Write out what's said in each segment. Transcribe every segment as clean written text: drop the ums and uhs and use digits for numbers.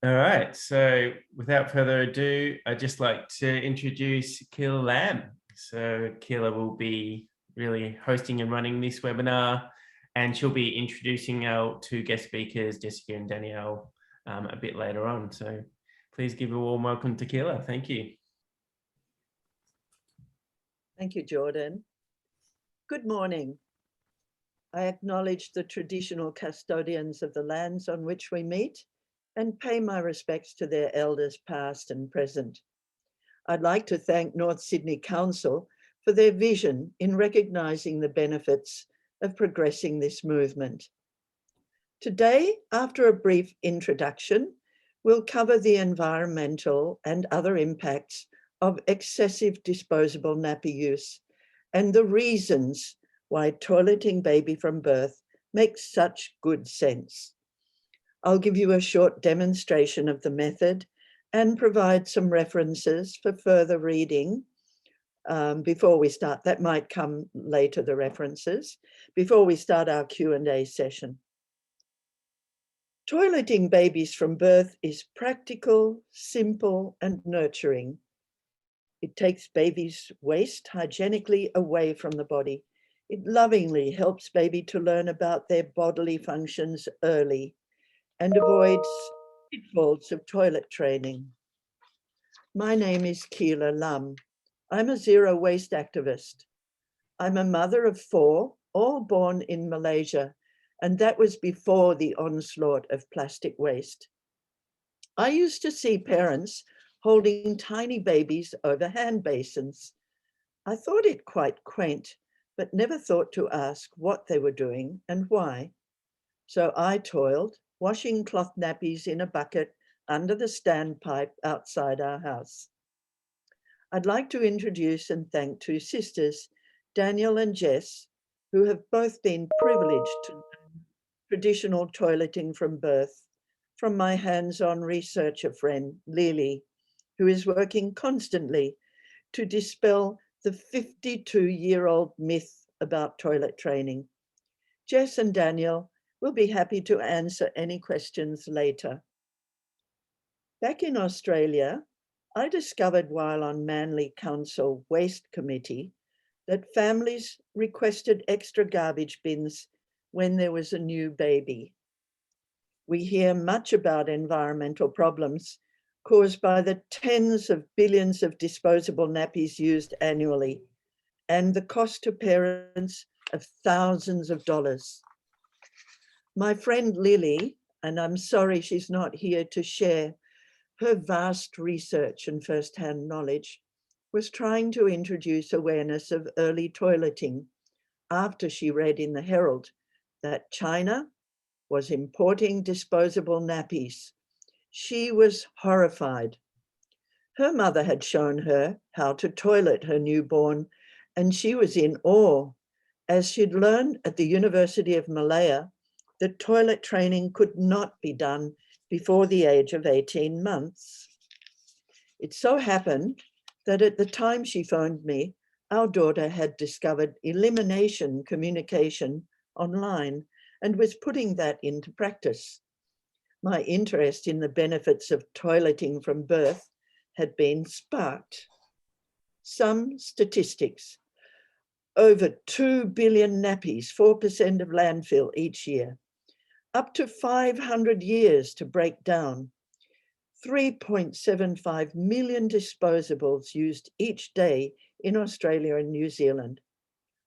All right, so without further ado, I'd just like to introduce Keelah Lamb. So Keelah will be really hosting and running this webinar, and she'll be introducing our two guest speakers, Jessica and Danielle, a bit later on. So please give a warm welcome to Keelah. Thank you. Thank you, Jordan. Good morning. I acknowledge the traditional custodians of the lands on which we meet and pay my respects to their elders past and present. I'd like to thank North Sydney Council for their vision in recognising the benefits of progressing this movement. Today, after a brief introduction, we'll cover the environmental and other impacts of excessive disposable nappy use and the reasons why toileting baby from birth makes such good sense. I'll give you a short demonstration of the method and provide some references for further reading before we start. That might come later, the references, before we start our Q&A session. Toileting babies from birth is practical, simple, and nurturing. It takes baby's waste hygienically away from the body. It lovingly helps baby to learn about their bodily functions early and avoids pitfalls of toilet training. My name is Keelah Lamb. I'm a zero waste activist. I'm a mother of 4, all born in Malaysia, and that was before the onslaught of plastic waste. I used to see parents holding tiny babies over hand basins. I thought it quite quaint, but never thought to ask what they were doing and why. So I toiled, washing cloth nappies in a bucket under the standpipe outside our house. I'd like to introduce and thank 2 sisters, Danielle and Jess, who have both been privileged to learn traditional toileting from birth from my hands-on researcher friend, Lily, who is working constantly to dispel the 52-year-old myth about toilet training. Jess and Danielle will be happy to answer any questions later. Back in Australia, I discovered while on Manly Council Waste Committee that families requested extra garbage bins when there was a new baby. We hear much about environmental problems caused by the tens of billions of disposable nappies used annually and the cost to parents of thousands of dollars. My friend Lily, and I'm sorry she's not here to share her vast research and first-hand knowledge, was trying to introduce awareness of early toileting after she read in the Herald that China was importing disposable nappies. She was horrified. Her mother had shown her how to toilet her newborn, and she was in awe, as she'd learned at the University of Malaya that toilet training could not be done before the age of 18 months. It so happened that at the time she phoned me, our daughter had discovered elimination communication online and was putting that into practice. My interest in the benefits of toileting from birth had been sparked. Some statistics: over 2 billion nappies, 4% of landfill each year, up to 500 years to break down, 3.75 million disposables used each day in Australia and New Zealand,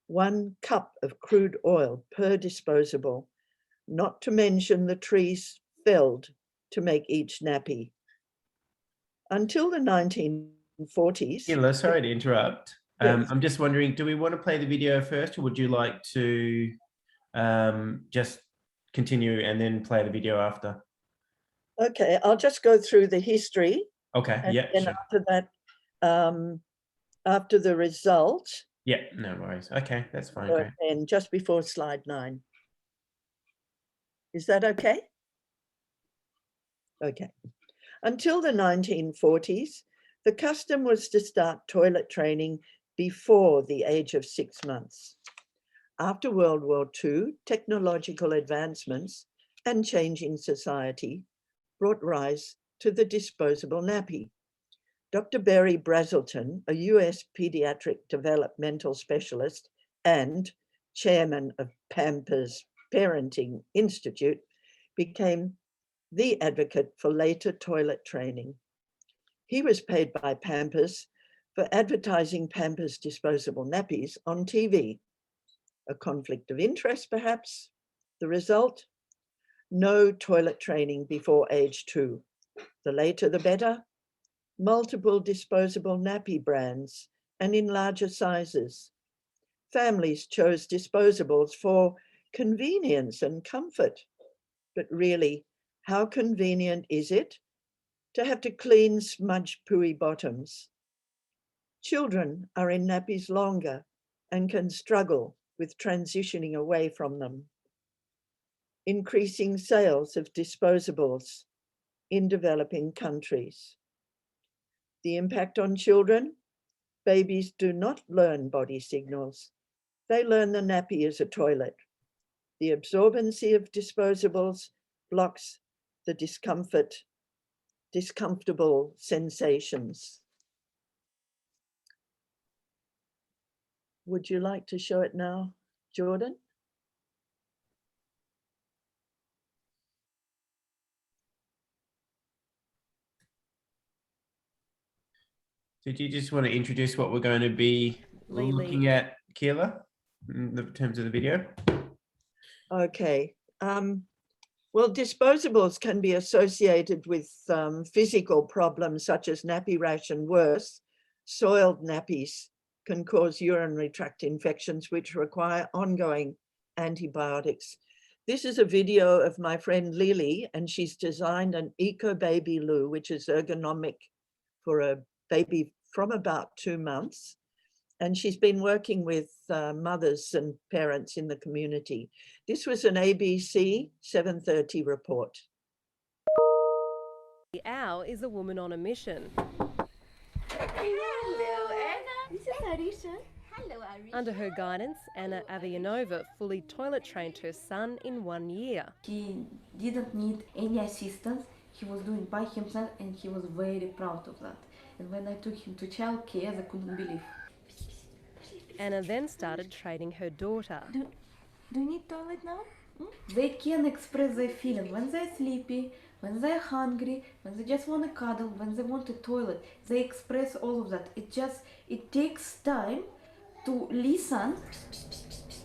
1 cup of crude oil per disposable, not to mention the trees felled to make each nappy. Until the 1940s. Keelah, sorry to interrupt. Yes. I'm just wondering, do we want to play the video first, or would you like to just continue and then play the video after? Okay, I'll just go through the history. Okay, and yeah, then sure. after that, after the result. Yeah, no worries. Okay, that's fine. Great. And just before slide 9. Is that okay? Okay. Until the 1940s, the custom was to start toilet training before the age of 6 months. After World War II, technological advancements and changing society brought rise to the disposable nappy. Dr. Barry Brazelton, a US pediatric developmental specialist and chairman of Pampers Parenting Institute, became the advocate for later toilet training. He was paid by Pampers for advertising Pampers disposable nappies on TV. A conflict of interest, perhaps? The result? No toilet training before age 2. The later, the better. Multiple disposable nappy brands and in larger sizes. Families chose disposables for convenience and comfort. But really, how convenient is it to have to clean smudged pooey bottoms? Children are in nappies longer and can struggle with transitioning away from them. Increasing sales of disposables in developing countries. The impact on children? Babies do not learn body signals. They learn the nappy is a toilet. The absorbency of disposables blocks the discomfortable sensations. Would you like to show it now, Jordan? Did you just want to introduce what we're going to be looking at, Keelah, in terms of the video? Okay. Well, disposables can be associated with physical problems such as nappy rash and worse. Soiled nappies can cause urinary tract infections which require ongoing antibiotics. This is a video of my friend Lily, and she's designed an eco baby loo, which is ergonomic for a baby from about 2 months. And she's been working with mothers and parents in the community. This was an ABC 7:30 report. The owl is a woman on a mission. Hello, Anna. This is Arisha. Hello, Arisha. Under her guidance, Anna Avianova fully toilet trained her son in 1 year. He didn't need any assistance. He was doing by himself and he was very proud of that. And when I took him to childcare, I couldn't believe. Anna then started training her daughter. Do you need toilet now? They can express their feeling when they're sleepy, when they're hungry, when they just want to cuddle, when they want a toilet. They express all of that. It takes time to listen.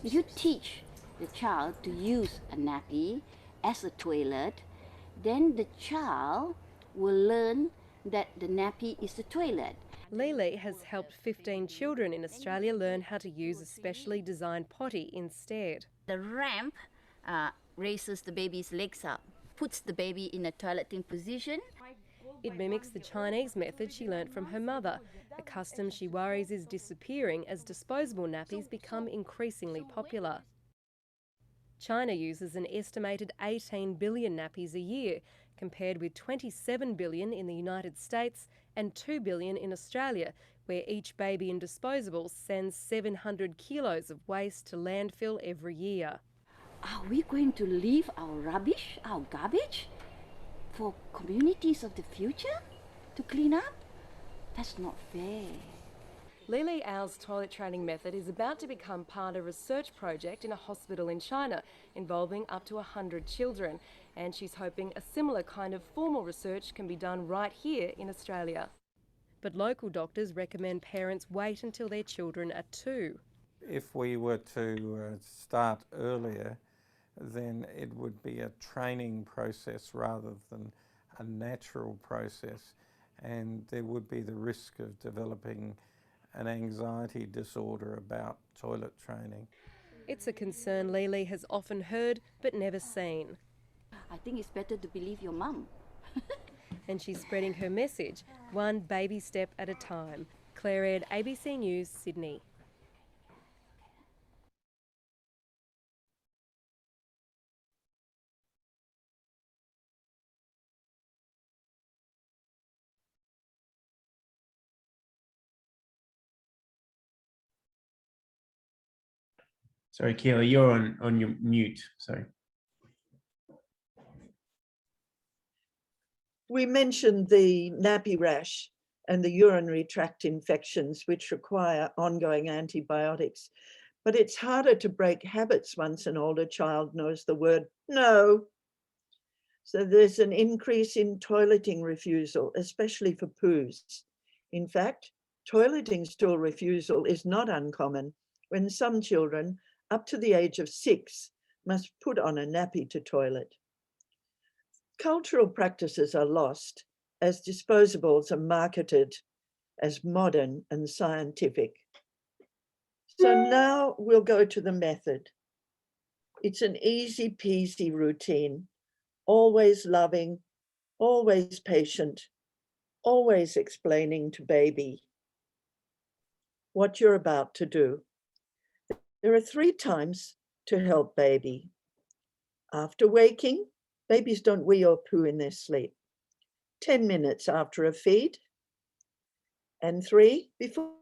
If you teach the child to use a nappy as a toilet, then the child will learn that the nappy is the toilet. Lily has helped 15 children in Australia learn how to use a specially designed potty instead. The ramp raises the baby's legs up, puts the baby in a toileting position. It mimics the Chinese method she learnt from her mother, a custom she worries is disappearing as disposable nappies become increasingly popular. China uses an estimated 18 billion nappies a year, compared with 27 billion in the United States and 2 billion in Australia, where each baby in disposables sends 700 kilos of waste to landfill every year. Are we going to leave our rubbish, our garbage, for communities of the future to clean up? That's not fair. Lily Au's toilet training method is about to become part of a research project in a hospital in China involving up to 100 children, and she's hoping a similar kind of formal research can be done right here in Australia. But local doctors recommend parents wait until their children are 2. If we were to start earlier, then it would be a training process rather than a natural process, and there would be the risk of developing an anxiety disorder about toilet training. It's a concern Lily has often heard but never seen. I think it's better to believe your mum. And she's spreading her message, one baby step at a time. Claire Ed, ABC News, Sydney. Sorry, Keelah, you're on your mute. Sorry. We mentioned the nappy rash and the urinary tract infections, which require ongoing antibiotics. But it's harder to break habits once an older child knows the word no. So there's an increase in toileting refusal, especially for poos. In fact, toileting stool refusal is not uncommon when some children up to the age of 6 must put on a nappy to toilet. Cultural practices are lost as disposables are marketed as modern and scientific. So now we'll go to the method. It's an easy peasy routine, always loving, always patient, always explaining to baby what you're about to do. There are 3 times to help baby. After waking, babies don't wee or poo in their sleep. 10 minutes after a feed, and 3 before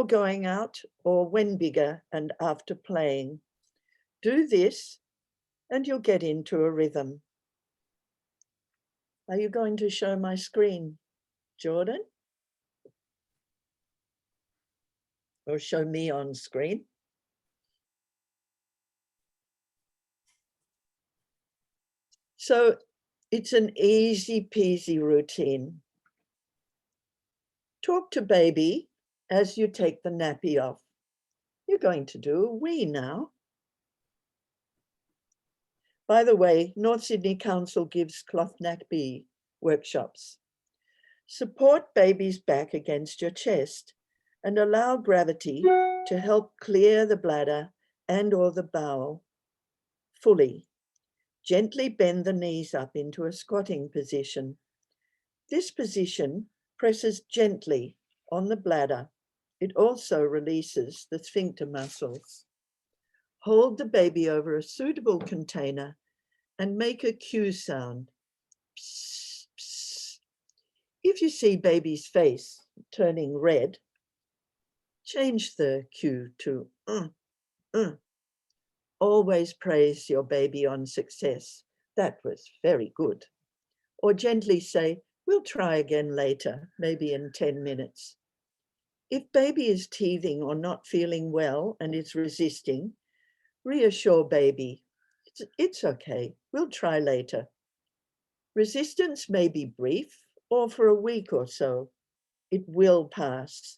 going out or when bigger and after playing. Do this and you'll get into a rhythm. Are you going to show my screen, Jordan? Or show me on screen? So it's an easy peasy routine. Talk to baby as you take the nappy off. You're going to do a wee now. By the way, North Sydney Council gives cloth nappy workshops. Support baby's back against your chest and allow gravity to help clear the bladder and or the bowel fully. Gently bend the knees up into a squatting position. This position presses gently on the bladder. It also releases the sphincter muscles. Hold the baby over a suitable container and make a cue sound. Psst, psst. If you see baby's face turning red, change the cue to Always praise your baby on success. That was very good. Or gently say, we'll try again later, maybe in 10 minutes. If baby is teething or not feeling well and is resisting, reassure baby, it's okay, we'll try later. Resistance may be brief or for a week or so. It will pass.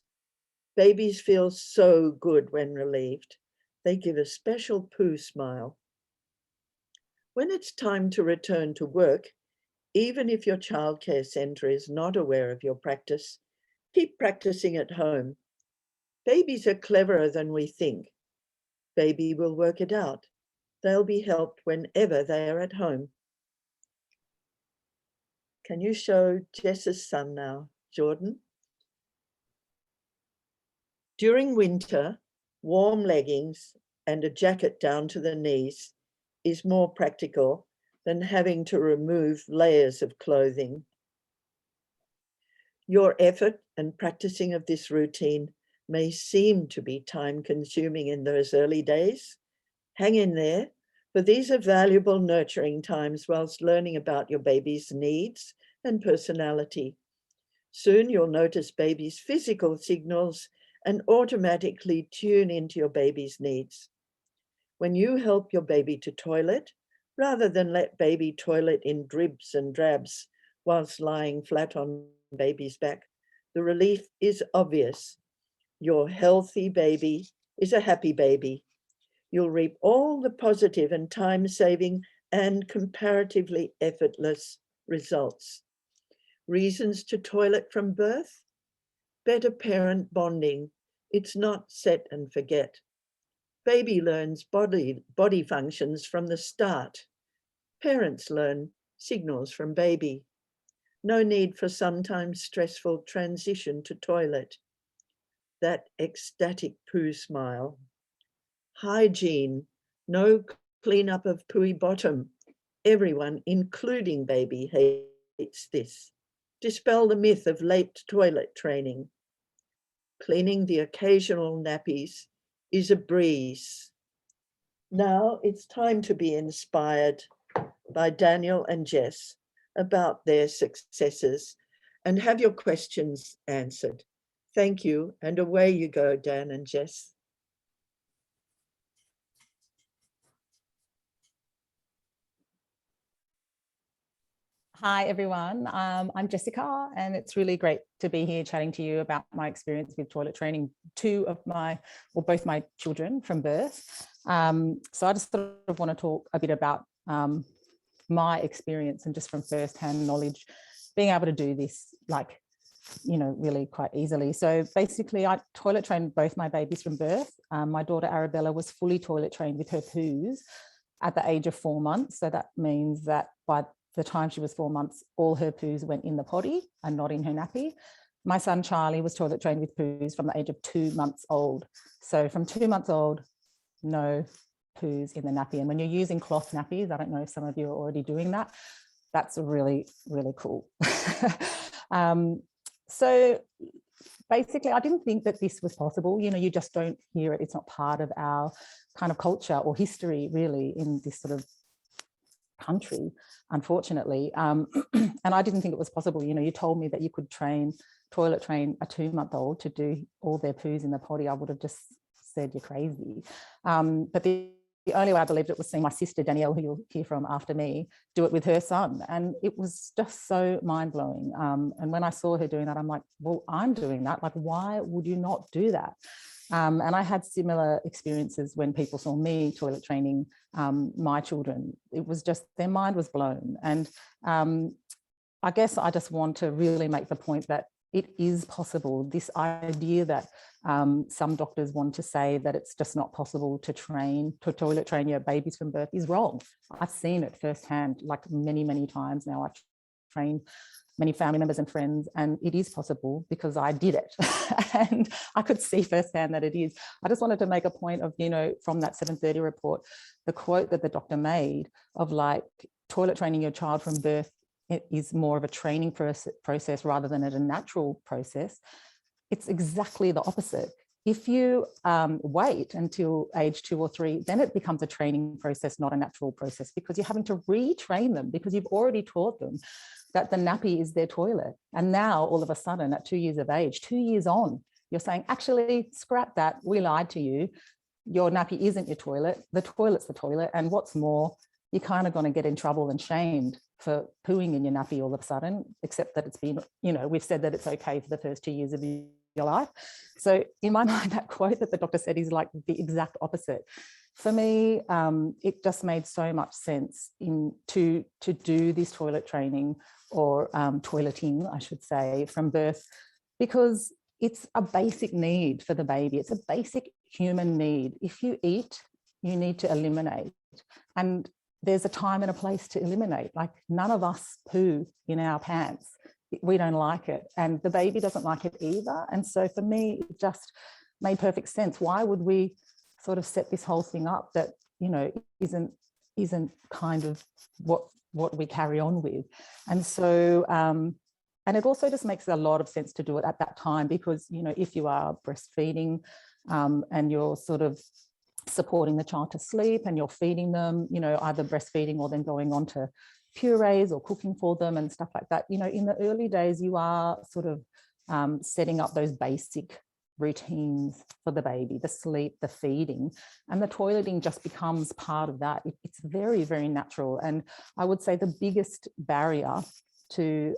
Babies feel so good when relieved. They give a special poo smile. When it's time to return to work, even if your childcare centre is not aware of your practice, keep practicing at home. Babies are cleverer than we think. Baby will work it out. They'll be helped whenever they are at home. Can you show Jess's son now, Jordan? During winter, warm leggings and a jacket down to the knees is more practical than having to remove layers of clothing. Your effort and practicing of this routine may seem to be time-consuming in those early days. Hang in there, for these are valuable nurturing times whilst learning about your baby's needs and personality. Soon you'll notice baby's physical signals and automatically tune into your baby's needs. When you help your baby to toilet, rather than let baby toilet in dribs and drabs whilst lying flat on baby's back, the relief is obvious. Your healthy baby is a happy baby. You'll reap all the positive and time-saving and comparatively effortless results. Reasons to toilet from birth? Better parent bonding. It's not set and forget. Baby learns body functions from the start. Parents learn signals from baby. No need for sometimes stressful transition to toilet. That ecstatic poo smile. Hygiene, no cleanup of pooey bottom. Everyone, including baby, hates this. Dispel the myth of late toilet training. Cleaning the occasional nappies is a breeze. Now it's time to be inspired by Danielle and Jess, about their successes and have your questions answered. Thank you, and away you go, Dan and Jess. Hi, everyone. I'm Jessica, and it's really great to be here chatting to you about my experience with toilet training both my children from birth. So I just sort of want to talk a bit about my experience and just from firsthand knowledge, being able to do this really quite easily. So basically I toilet trained both my babies from birth. My daughter Arabella was fully toilet trained with her poos at the age of 4 months. So that means that by the time she was 4 months, all her poos went in the potty and not in her nappy. My son Charlie was toilet trained with poos from the age of 2 months old. So from 2 months old, no poos in the nappy. And when you're using cloth nappies, I don't know if some of you are already doing that, that's really, really cool. So basically, I didn't think that this was possible. You just don't hear it. It's not part of our kind of culture or history, really, in this sort of country, unfortunately. And I didn't think it was possible. You told me that you could toilet train a 2-month-old to do all their poos in the potty. I would have just said you're crazy. But the only way I believed it was seeing my sister Danielle, who you'll hear from after me, do it with her son. And it was just so mind-blowing. And when I saw her doing that, I'm like, well, I'm doing that. Like, why would you not do that? And I had similar experiences when people saw me toilet training my children. It was just, their mind was blown. And I guess I just want to really make the point that it is possible. This idea that some doctors want to say that it's just not possible to toilet train your babies from birth is wrong. I've seen it firsthand, like many, many times now. I've trained many family members and friends, and it is possible because I did it. And I could see firsthand that it is. I just wanted to make a point of, from that 7:30 report, the quote that the doctor made of like toilet training your child from birth, it is more of a training process rather than a natural process. It's exactly the opposite. If you wait until age 2 or 3, then it becomes a training process, not a natural process, because you're having to retrain them because you've already taught them that the nappy is their toilet. And now all of a sudden at 2 years of age, 2 years on, you're saying, actually, scrap that. We lied to you. Your nappy isn't your toilet. The toilet's the toilet. And what's more, you're kind of going to get in trouble and shamed for pooing in your nappy all of a sudden, except that it's been, we've said that it's okay for the first 2 years of your life. So in my mind, that quote that the doctor said is like the exact opposite. For me, it just made so much sense to do this toilet training or toileting, I should say, from birth, because it's a basic need for the baby. It's a basic human need. If you eat, you need to eliminate. And there's a time and a place to eliminate. Like, none of us poo in our pants. We don't like it. And the baby doesn't like it either. And so for me, it just made perfect sense. Why would we sort of set this whole thing up that, isn't kind of what we carry on with? And so, and it also just makes a lot of sense to do it at that time, because, if you are breastfeeding and you're sort of supporting the child to sleep and you're feeding them, either breastfeeding or then going on to purees or cooking for them and stuff like that, in the early days, you are sort of setting up those basic routines for the baby, the sleep, the feeding, and the toileting just becomes part of that. It's very, very natural. And I would say the biggest barrier to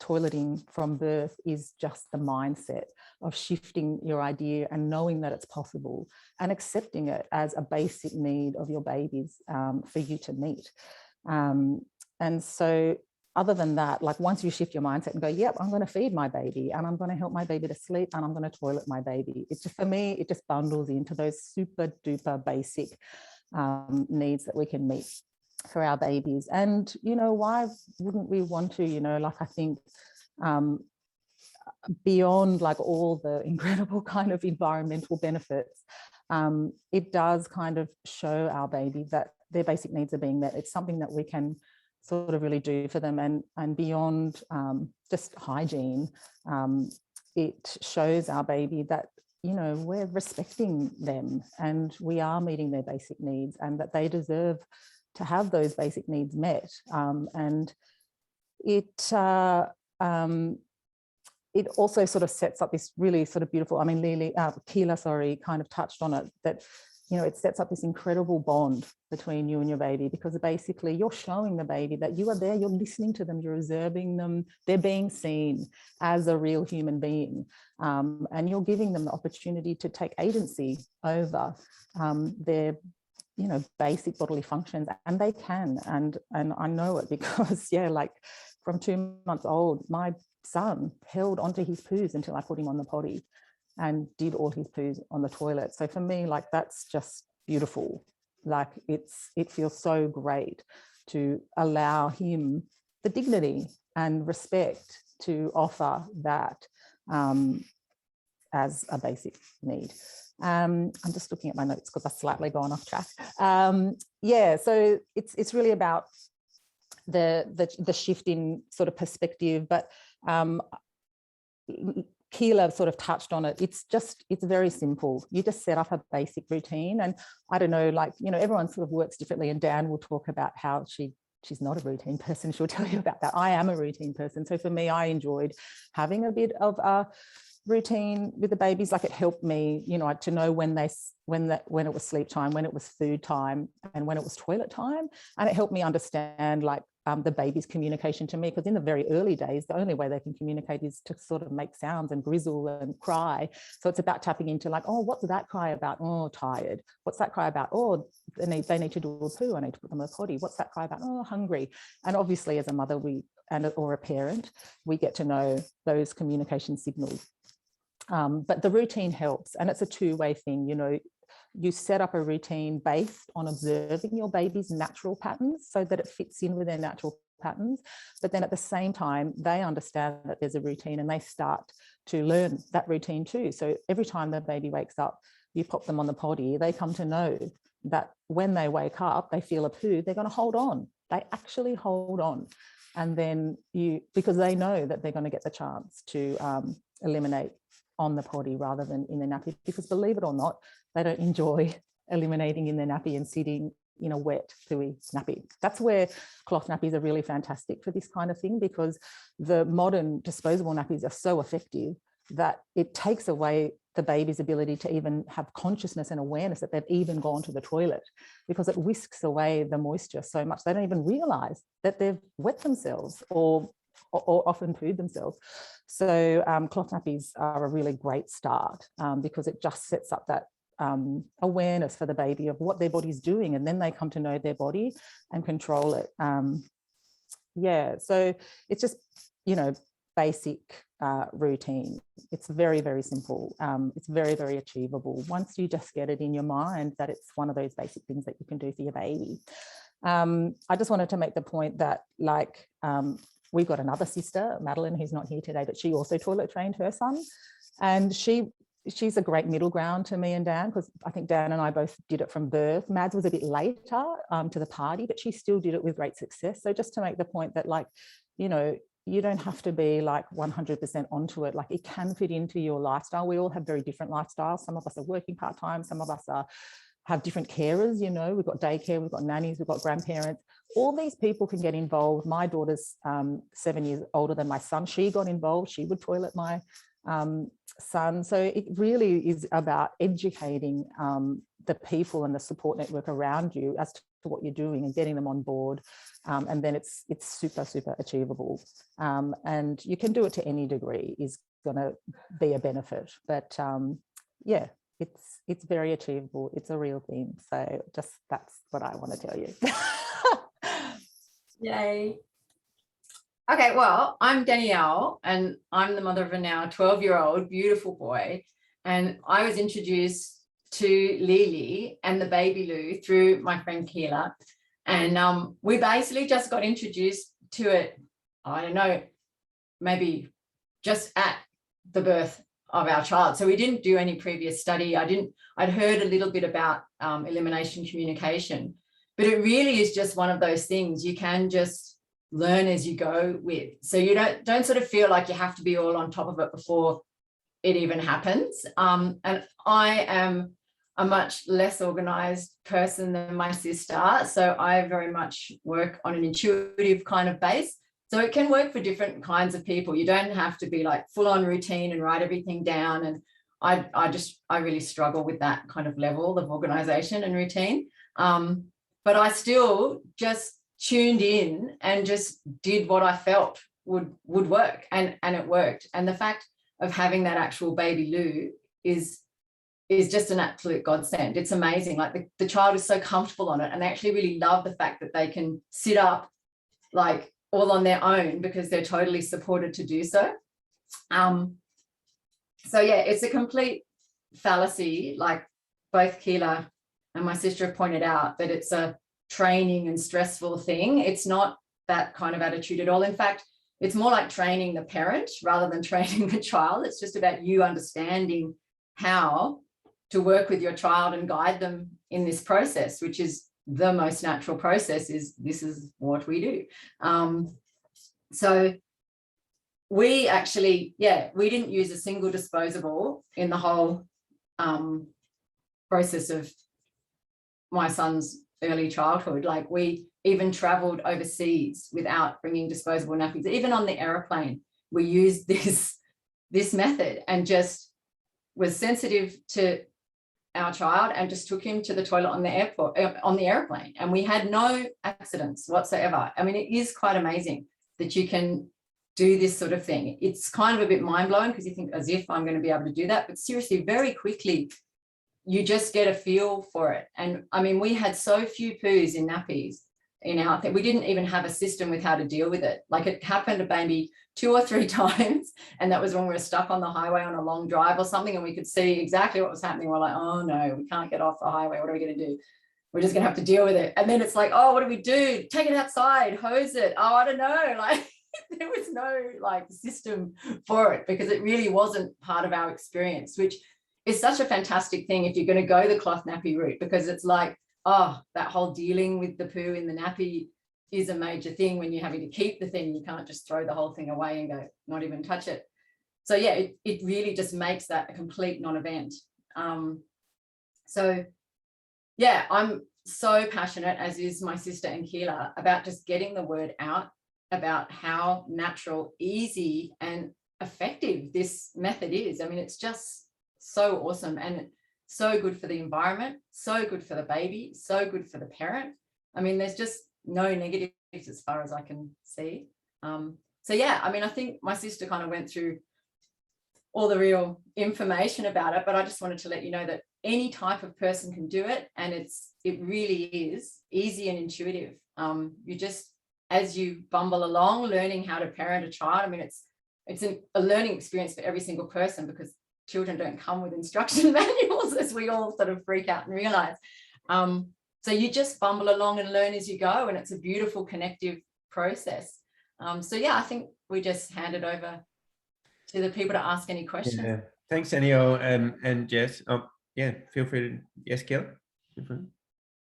toileting from birth is just the mindset of shifting your idea and knowing that it's possible and accepting it as a basic need of your babies for you to meet. And so other than that, like, once you shift your mindset and go, yep, I'm going to feed my baby and I'm going to help my baby to sleep and I'm going to toilet my baby, it's just, for me, it just bundles into those super duper basic needs that we can meet for our babies. And, why wouldn't we want to, I think beyond like all the incredible kind of environmental benefits, it does kind of show our baby that their basic needs are being met. It's something that we can sort of really do for them. And beyond just hygiene, it shows our baby that, we're respecting them and we are meeting their basic needs and that they deserve to have those basic needs met. And it also sort of sets up this really sort of beautiful, I mean, Keelah, sorry, kind of touched on it, that, you know, it sets up this incredible bond between you and your baby, because basically you're showing the baby that you are there, you're listening to them, you're observing them, they're being seen as a real human being, and you're giving them the opportunity to take agency over their, you know, basic bodily functions, and they can, and I know it because, yeah, like from 2 months old, my son held onto his poos until I put him on the potty and did all his poos on the toilet. So for me, like, that's just beautiful. Like, it feels so great to allow him the dignity and respect to offer that as a basic need. I'm just looking at my notes because I've slightly gone off track. Yeah, so it's really about the shift in sort of perspective, but Keelah sort of touched on it. It's very simple. You just set up a basic routine, and I don't know, like, you know, everyone sort of works differently, and Dan will talk about how she's not a routine person. She'll tell you about that. I am a routine person. So for me, I enjoyed having a bit of a routine with the babies. Like, it helped me, you know, to know when it was sleep time, when it was food time, and when it was toilet time. And it helped me understand, like, the baby's communication to me, because in the very early days, the only way they can communicate is to sort of make sounds and grizzle and cry. So it's about tapping into, like, oh, what's that cry about? Oh, tired. What's that cry about? Oh, they need to do a poo. I need to put them in a potty. What's that cry about? Oh, hungry. And obviously, as a mother or a parent, we get to know those communication signals. But the routine helps, and it's a two-way thing. You know, you set up a routine based on observing your baby's natural patterns so that it fits in with their natural patterns. But then at the same time, they understand that there's a routine, and they start to learn that routine too. So every time the baby wakes up, you pop them on the potty, they come to know that when they wake up, they feel a poo, they're going to hold on. They actually hold on. And then because they know that they're going to get the chance to eliminate on the potty rather than in the nappy, because believe it or not, they don't enjoy eliminating in their nappy and sitting in a wet, pooey nappy. That's where cloth nappies are really fantastic for this kind of thing, because the modern disposable nappies are so effective that it takes away the baby's ability to even have consciousness and awareness that they've even gone to the toilet, because it whisks away the moisture so much they don't even realize that they've wet themselves or often pooed themselves. So cloth nappies are a really great start, because it just sets up that awareness for the baby of what their body's doing, and then they come to know their body and control it. Yeah, so it's just, you know, basic routine. It's very, very simple. It's very, very achievable once you just get it in your mind that it's one of those basic things that you can do for your baby. I just wanted to make the point that, like, we've got another sister, Madeline, who's not here today, but she also toilet trained her son, and she's a great middle ground to me and Dan, because I think Dan and I both did it from birth. Mads was a bit later to the party, but she still did it with great success. So just to make the point that, like, you know, you don't have to be like 100% onto it. Like, it can fit into your lifestyle. We all have very different lifestyles. Some of us are working part-time, some of us have different carers, you know, we've got daycare, we've got nannies, we've got grandparents. All these people can get involved. My daughter's 7 years older than my son. She got involved. She would toilet my son. So it really is about educating the people and the support network around you as to what you're doing and getting them on board. And then it's super, super achievable. And you can do it to any degree, is going to be a benefit. But yeah, it's very achievable. It's a real thing. So just that's what I want to tell you. Yay. Okay, well, I'm Danielle, and I'm the mother of a now 12-year-old beautiful boy. And I was introduced to Lily and the baby loo through my friend Keelah. And we basically just got introduced to it, I don't know, maybe just at the birth of our child. So we didn't do any previous study. I'd heard a little bit about elimination communication, but it really is just one of those things you can just learn as you go with. So you don't sort of feel like you have to be all on top of it before it even happens. And I am a much less organized person than my sister. So I very much work on an intuitive kind of base. So it can work for different kinds of people. You don't have to be like full on routine and write everything down. And I really struggle with that kind of level of organization and routine. But I still just tuned in and just did what I felt would work, and it worked. And the fact of having that actual baby Lou is just an absolute godsend. It's amazing. Like the child is so comfortable on it, and they actually really love the fact that they can sit up like all on their own because they're totally supported to do so. So yeah, it's a complete fallacy, like both Keelah and my sister have pointed out, that it's a training and stressful thing. It's not that kind of attitude at all. In fact, it's more like training the parent rather than training the child. It's just about you understanding how to work with your child and guide them in this process, which is the most natural process. This is what we do. So we actually, we didn't use a single disposable in the whole process of my son's early childhood. Like we even traveled overseas without bringing disposable nappies. Even on the airplane, we used this method and just was sensitive to our child and just took him to the toilet on the airplane, and we had no accidents whatsoever. I mean, it is quite amazing that you can do this sort of thing. It's kind of a bit mind-blowing because you think, as if I'm going to be able to do that, but seriously, very quickly you just get a feel for it. And I mean, we had so few poos in nappies in our thing. We didn't even have a system with how to deal with it. Like it happened to maybe 2 or 3 times, and that was when we were stuck on the highway on a long drive or something, and we could see exactly what was happening. We're like, oh no, we can't get off the highway. What are we going to do? We're just going to have to deal with it. And then it's like, oh, what do we do? Take it outside, hose it. Oh, I don't know. Like there was no like system for it because it really wasn't part of our experience, which is such a fantastic thing if you're going to go the cloth nappy route, because it's like, oh, that whole dealing with the poo in the nappy is a major thing when you're having to keep the thing. You can't just throw the whole thing away and go, not even touch it. So yeah, it really just makes that a complete non-event. So yeah, I'm so passionate, as is my sister and Keelah, about just getting the word out about how natural, easy and effective this method is. I mean, it's just so awesome and so good for the environment, so good for the baby, so good for the parent. I mean, there's just no negatives as far as I can see. So yeah, I mean, I think my sister kind of went through all the real information about it, but I just wanted to let you know that any type of person can do it, and it really is easy and intuitive. You just, as you bumble along, learning how to parent a child. I mean, it's a learning experience for every single person, because children don't come with instruction manuals, as we all sort of freak out and realize. So you just bumble along and learn as you go, and it's a beautiful connective process. So yeah, I think we just hand it over to the people to ask any questions. Yeah. Thanks, Danielle and Jess. Yeah, feel free to, yes, Keelah?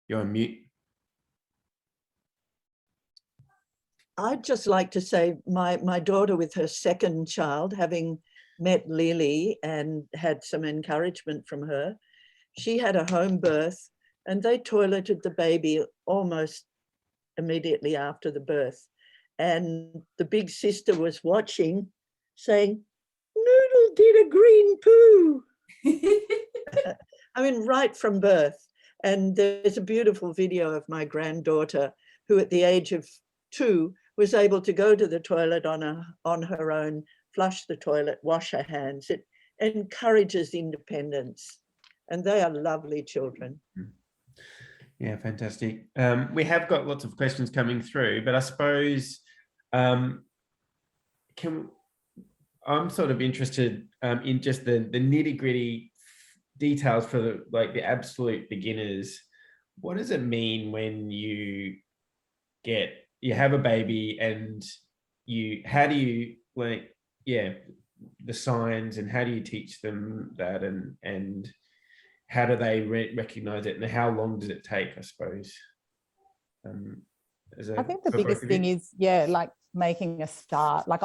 You're on mute. I'd just like to say my daughter, with her second child, having met Lily and had some encouragement from her, she had a home birth and they toileted the baby almost immediately after the birth. And the big sister was watching, saying, Noodle did a green poo. I mean, right from birth. And there's a beautiful video of my granddaughter, who at the age of 2 was able to go to the toilet on her own, flush the toilet, wash her hands. It encourages independence, and they are lovely children. Yeah, fantastic. We have got lots of questions coming through, but I suppose I'm sort of interested in just the nitty-gritty details for the absolute beginners. What does it mean when you have a baby, and how do you the signs, and how do you teach them that, and how do they recognize it, and how long does it take, I suppose? I think the biggest thing is, like making a start. Like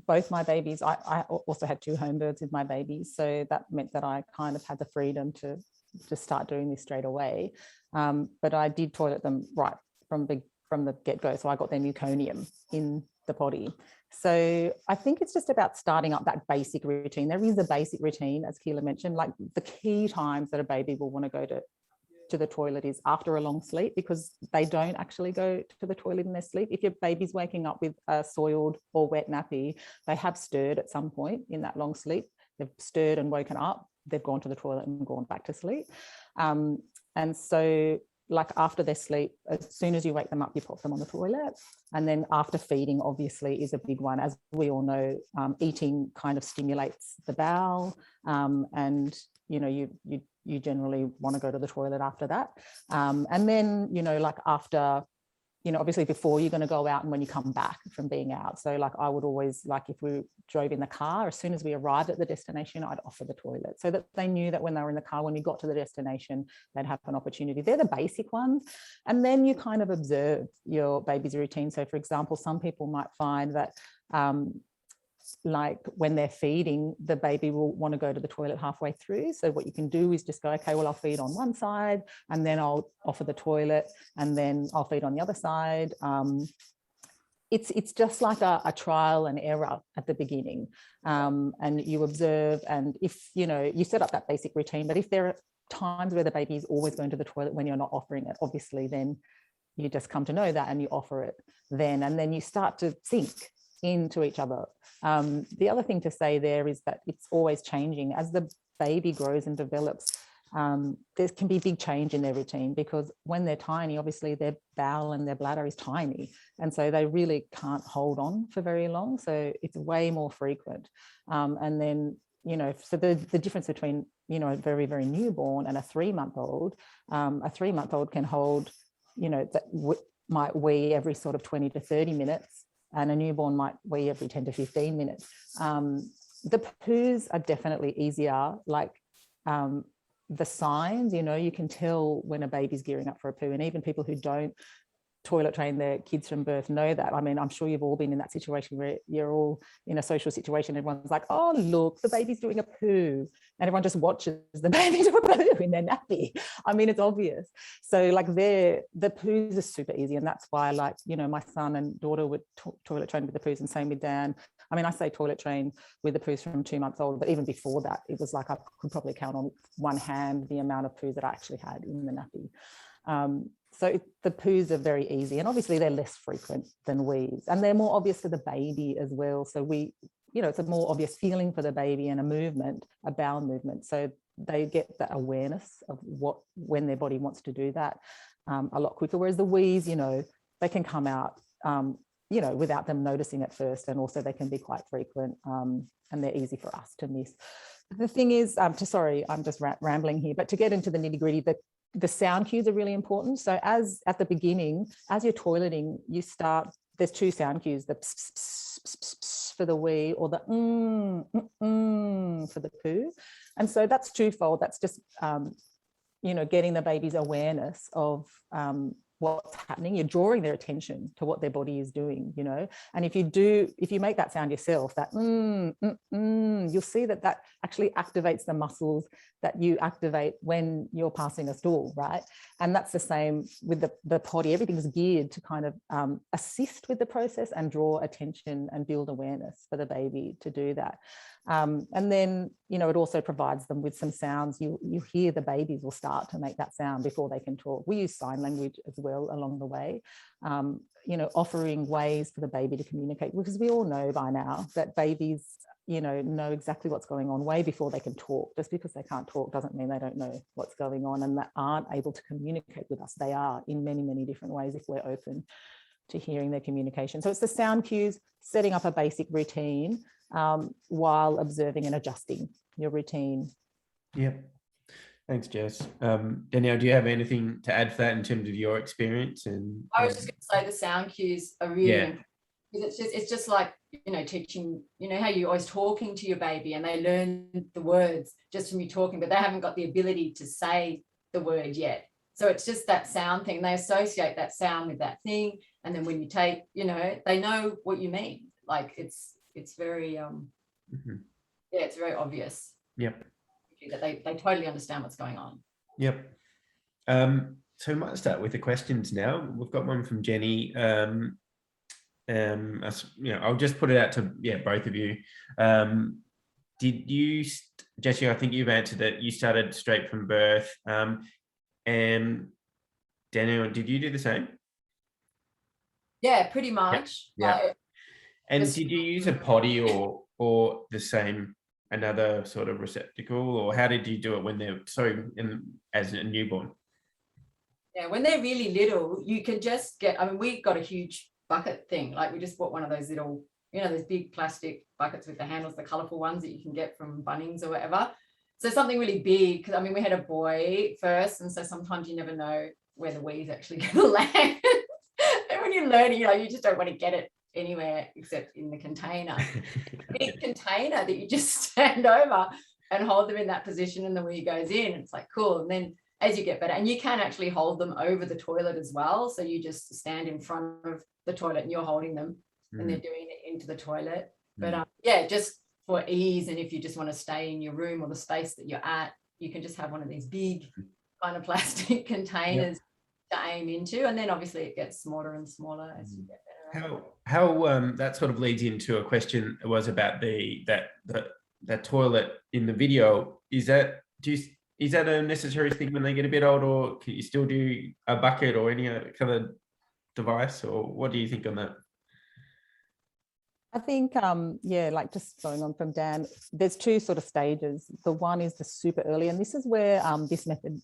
both my babies, I also had 2 home births with my babies. So that meant that I kind of had the freedom to just start doing this straight away. But I did toilet them right from from the get-go. So I got their meconium in the potty. So I think it's just about starting up that basic routine. There is a basic routine, as Keelah mentioned, like the key times that a baby will want to go to the toilet is after a long sleep, because they don't actually go to the toilet in their sleep. If your baby's waking up with a soiled or wet nappy, they have stirred at some point in that long sleep. They've stirred and woken up, they've gone to the toilet and gone back to sleep. And so like after their sleep, as soon as you wake them up, you pop them on the toilet. And then after feeding, obviously, is a big one. As we all know, eating kind of stimulates the bowel, and you generally want to go to the toilet after that. And then, like after, obviously before you're going to go out and when you come back from being out. So like I would always, like if we drove in the car, as soon as we arrived at the destination, I'd offer the toilet so that they knew that when they were in the car, when you got to the destination, they'd have an opportunity. They're the basic ones. And then you kind of observe your baby's routine. So for example, some people might find that like when they're feeding, the baby will want to go to the toilet halfway through. So what you can do is just go, okay, well, I'll feed on one side and then I'll offer the toilet and then I'll feed on the other side. It's just like a trial and error at the beginning. And you observe, and if, you set up that basic routine, but if there are times where the baby is always going to the toilet when you're not offering it, obviously then you just come to know that and you offer it then, and then you start to sync into each other. The other thing to say there is that it's always changing. As the baby grows and develops, there can be big change in their routine, because when they're tiny, obviously their bowel and their bladder is tiny. And so they really can't hold on for very long. So it's way more frequent. And then, so the difference between, a very, very newborn and a 3-month-old, a 3-month-old can hold, might wee every sort of 20 to 30 minutes. And a newborn might wee every 10 to 15 minutes. The poos are definitely easier, like the signs, you can tell when a baby's gearing up for a poo, and even people who don't toilet train their kids from birth know that. I mean, I'm sure you've all been in that situation where you're all in a social situation, everyone's like, oh, look, the baby's doing a poo. And everyone just watches the baby do a poo in their nappy. I mean, it's obvious. So like the poos are super easy. And that's why, like, my son and daughter would toilet train with the poos, and same with Dan. I mean, I say toilet train with the poos from 2 months old, but even before that, it was like I could probably count on one hand the amount of poos that I actually had in the nappy. So the poos are very easy, and obviously they're less frequent than wees, and they're more obvious for the baby as well. So it's a more obvious feeling for the baby and a movement, a bowel movement. So they get that awareness of when their body wants to do that a lot quicker. Whereas the wees, they can come out, without them noticing at first, and also they can be quite frequent, and they're easy for us to miss. The thing is, sorry, I'm just rambling here, but to get into the nitty gritty, the sound cues are really important. So as at the beginning, as you're toileting, there's 2 sound cues, the pss, pss, pss, pss for the wee, or the for the poo. And so that's twofold. That's just, getting the baby's awareness of what's happening. You're drawing their attention to what their body is doing, and if you make that sound yourself, that you'll see that actually activates the muscles that you activate when you're passing a stool, right? And that's the same with the potty. Everything's geared to kind of assist with the process and draw attention and build awareness for the baby to do that. And then, it also provides them with some sounds. You hear the babies will start to make that sound before they can talk. We use sign language as well along the way, offering ways for the baby to communicate, because we all know by now that babies, know exactly what's going on way before they can talk. Just because they can't talk doesn't mean they don't know what's going on and that aren't able to communicate with us. They are in many, many different ways if we're open to hearing their communication. So it's the sound cues, setting up a basic routine, while observing and adjusting your routine. Yep. Thanks, Jess. Danielle, do you have anything to add for that in terms of your experience? And I was just going to say the sound cues are really important, because it's just like, teaching, how you're always talking to your baby and they learn the words just from you talking, but they haven't got the ability to say the word yet. So it's just that sound thing. They associate that sound with that thing. And then when you take, they know what you mean. Like it's very, it's very obvious. Yep. That they totally understand what's going on. Yep. So we might start with the questions now. We've got one from Jenny. I'll just put it out to both of you. Did you, Jessie? I think you've answered it. You started straight from birth. And Danielle, did you do the same? Yeah, pretty much. Yeah. And did you use a potty or the same, another sort of receptacle, or how did you do it when they're as a newborn? Yeah, when they're really little, you can just get, I mean, we got a huge bucket thing. Like we just bought one of those little, those big plastic buckets with the handles, the colorful ones that you can get from Bunnings or whatever. So something really big, because I mean, we had a boy first. And so sometimes you never know where the wee's actually going to land. And when you're learning, you just don't want to get it anywhere except in the container. Big container that you just stand over and hold them in that position and the wee goes in. It's like, cool. And then as you get better, and you can actually hold them over the toilet as well. So you just stand in front of the toilet and you're holding them and they're doing it into the toilet. But just for ease, and if you just want to stay in your room or the space that you're at, you can just have one of these big kind of plastic containers to aim into, and then obviously it gets smaller and smaller as you get better. How that sort of leads into a question was about that toilet in the video. Is that a necessary thing when they get a bit older, or can you still do a bucket or any other kind of device, or what do you think on that? I think, like just going on from Dan, there's two sort of stages. The one is the super early, and this is where this method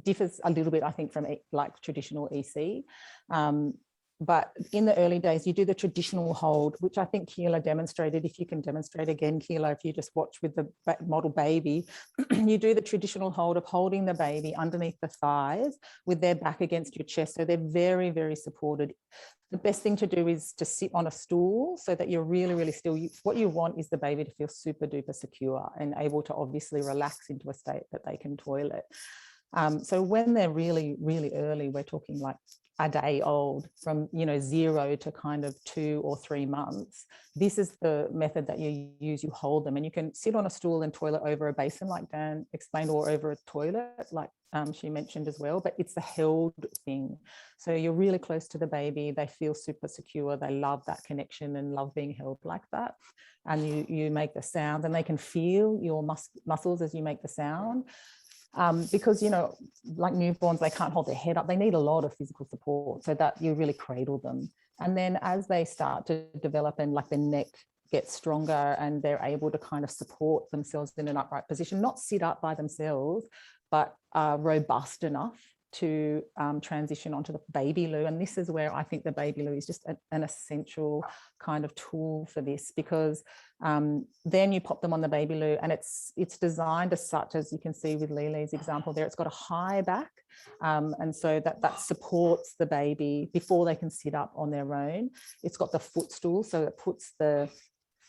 differs a little bit, I think, from like traditional EC. But in the early days, you do the traditional hold, which I think Keelah demonstrated. If you can demonstrate again, Keelah, if you just watch with the model baby, you do the traditional hold of holding the baby underneath the thighs with their back against your chest. So they're very, very supported. The best thing to do is to sit on a stool so that you're really, really still. What you want is the baby to feel super duper secure and able to obviously relax into a state that they can toilet. So when they're really, really early, we're talking like a day old, from 0 to kind of 2 or 3 months, this is the method that you use. You hold them, and you can sit on a stool and toilet over a basin like Dan explained, or over a toilet like she mentioned as well, but it's the held thing. So you're really close to the baby, they feel super secure, they love that connection and love being held like that. And you make the sound, and they can feel your muscles as you make the sound. Because, like newborns, they can't hold their head up. They need a lot of physical support so that you really cradle them. And then as they start to develop and like the neck gets stronger and they're able to kind of support themselves in an upright position, not sit up by themselves, but robust enough to transition onto the baby loo. And this is where I think the baby loo is just an essential kind of tool for this, because then you pop them on the baby loo, and it's designed as such, as you can see with Lily's example there, it's got a high back, and so that supports the baby before they can sit up on their own. It's got the footstool, so it puts the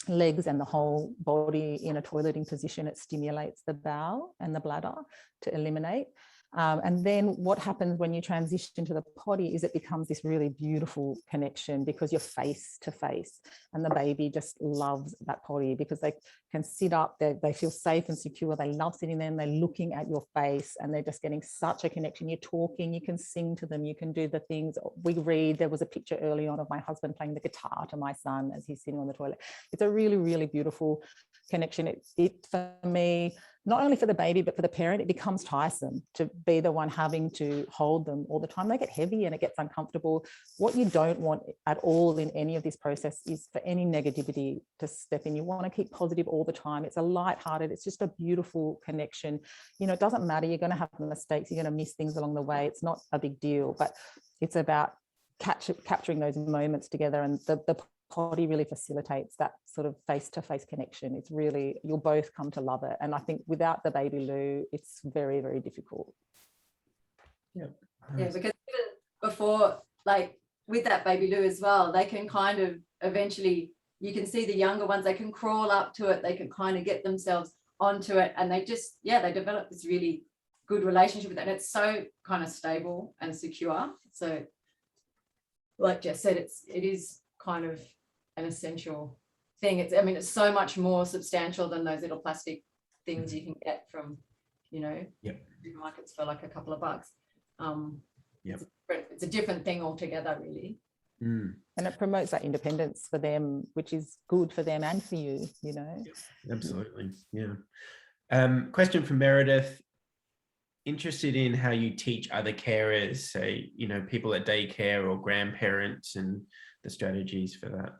legs and the whole body in a toileting position. It stimulates the bowel and the bladder to eliminate. And then what happens when you transition to the potty is it becomes this really beautiful connection, because you're face to face, and the baby just loves that potty because they can sit up, they feel safe and secure, they love sitting there, and they're looking at your face, and they're just getting such a connection. You're talking, you can sing to them, you can do the things we read. There was a picture early on of my husband playing the guitar to my son as he's sitting on the toilet. It's a really, really beautiful connection. It for me, not only for the baby, but for the parent, it becomes tiresome to be the one having to hold them all the time. They get heavy and it gets uncomfortable. What you don't want at all in any of this process is for any negativity to step in. You want to keep positive all the time. It's a lighthearted, it's just a beautiful connection. It doesn't matter. You're going to have mistakes. You're going to miss things along the way. It's not a big deal, but it's about capturing those moments together. And the potty really facilitates that sort of face-to-face connection. It's really, you'll both come to love it. And I think without the baby loo, it's very, very difficult. Yeah, because even before, like with that baby loo as well, they can kind of eventually, you can see the younger ones, they can crawl up to it, they can kind of get themselves onto it, and they just, they develop this really good relationship with it. And it's so kind of stable and secure. So like Jess said, it is kind of an essential thing. It's so much more substantial than those little plastic things you can get from, supermarkets for like a couple of bucks. It's a different thing altogether, really. Mm. And it promotes that independence for them, which is good for them and for you, you know. Absolutely. Yeah. Question from Meredith. Interested in how you teach other carers, say, you know, people at daycare or grandparents, and the strategies for that.